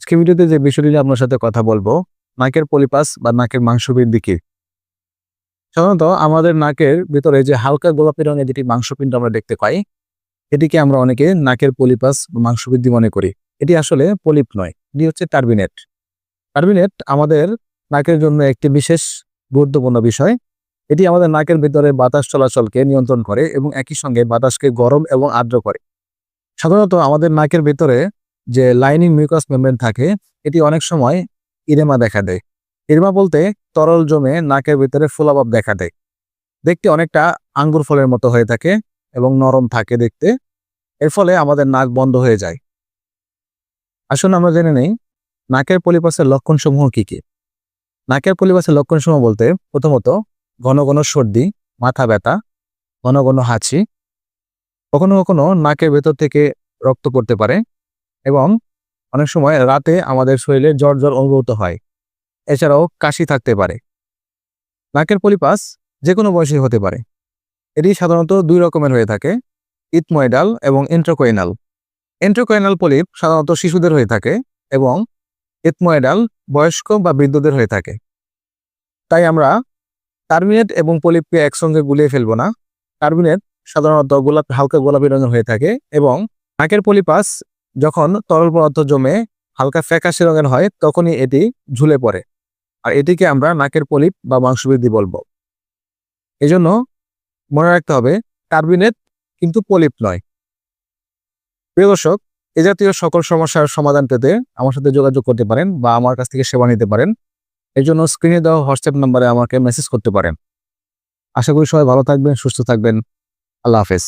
আজকে ভিডিওতে যে বিষয়টি নিয়ে আপনার সাথে কথা বলবো, নাকের পলিপাস বা নাকের মাংসবৃদ্ধি কি। সাধারণত আমাদের নাকের ভিতরে যে হালকা গোলাপি রঙের যেটি মাংসপিণ্ড আমরা দেখতে পাই, এটিকে আমরা অনেকে নাকের পলিপাস বা মাংসবৃদ্ধি মনে করি। এটি আসলে পলিপ নয়, এটি হচ্ছে টার্বিনেট। টার্বিনেট আমাদের নাকের জন্য একটি বিশেষ গুরুত্বপূর্ণ বিষয়। এটি আমাদের নাকের ভিতরে বাতাস চলাচলকে নিয়ন্ত্রণ করে এবং একই সঙ্গে বাতাসকে গরম এবং আর্দ্র করে। সাধারণত আমাদের নাকের ভিতরে যে লাইনিং মিউকাস মেমব্রেন থাকে, এটি অনেক সময় ইরেমা দেখা দেয়। ইরেমা বলতে তরল জমে নাকের ভিতরে ফোলাভাব দেখা দেয়। দেখতে অনেকটা আঙ্গুর ফলের মতো হয়ে থাকে এবং নরম থাকে দেখতে। এর ফলে আমাদের নাক বন্ধ হয়ে যায়। আসুন আমরা জেনে নেই নাকের পলিপাসের লক্ষণসমূহ কি কি। নাকের পলিপাসের লক্ষণসমূহ বলতে প্রথমত ঘন ঘন সর্দি, মাথা ব্যথা, ঘন ঘন হাঁচি, কখনো কখনো নাকের ভেতর থেকে রক্ত পড়তে পারে এবং অনেক সময় রাতে আমাদের শরীরে জ্বর জ্বর অনুভূত হয়। এছাড়াও কাশি থাকতে পারে। নাকের পলিপাস যে কোনো বয়সে হতে পারে। এটি সাধারণত দুই রকমের হয়ে থাকে, ইথময়েডাল এবং ইন্ট্রাকোয়েনাল। ইন্ট্রাকোয়েনাল পলিপ সাধারণত শিশুদের হয়ে থাকে এবং ইথময়েডাল বয়স্ক বা বৃদ্ধদের হয়ে থাকে। তাই আমরা টার্মিনেট এবং পলিপকে একসঙ্গে গুলিয়ে ফেলবো না। টার্মিনেট সাধারণত হালকা গোলাপি রঙের হয়ে থাকে এবং নাকের পলিপাস যখন তরল পদার্থ জমে হালকা ফ্যাকাশে রঙের হয় তখনই এটি ঝুলে পড়ে, আর এটিকে আমরা নাকের পলিপ বা মাংসবৃদ্ধি বলবো। এজন্য মনে রাখতে হবে টার্বিনেট কিন্তু পলিপ নয়। প্রিয় দর্শক, এ জাতীয় সকল সমস্যার সমাধান পেতে আমার সাথে যোগাযোগ করতে পারেন বা আমার কাছ থেকে সেবা নিতে পারেন। এর জন্য স্ক্রিনে দেওয়া হোয়াটসঅ্যাপ নাম্বারে আমাকে মেসেজ করতে পারেন। আশা করি সবাই ভালো থাকবেন, সুস্থ থাকবেন। আল্লাহ হাফেজ।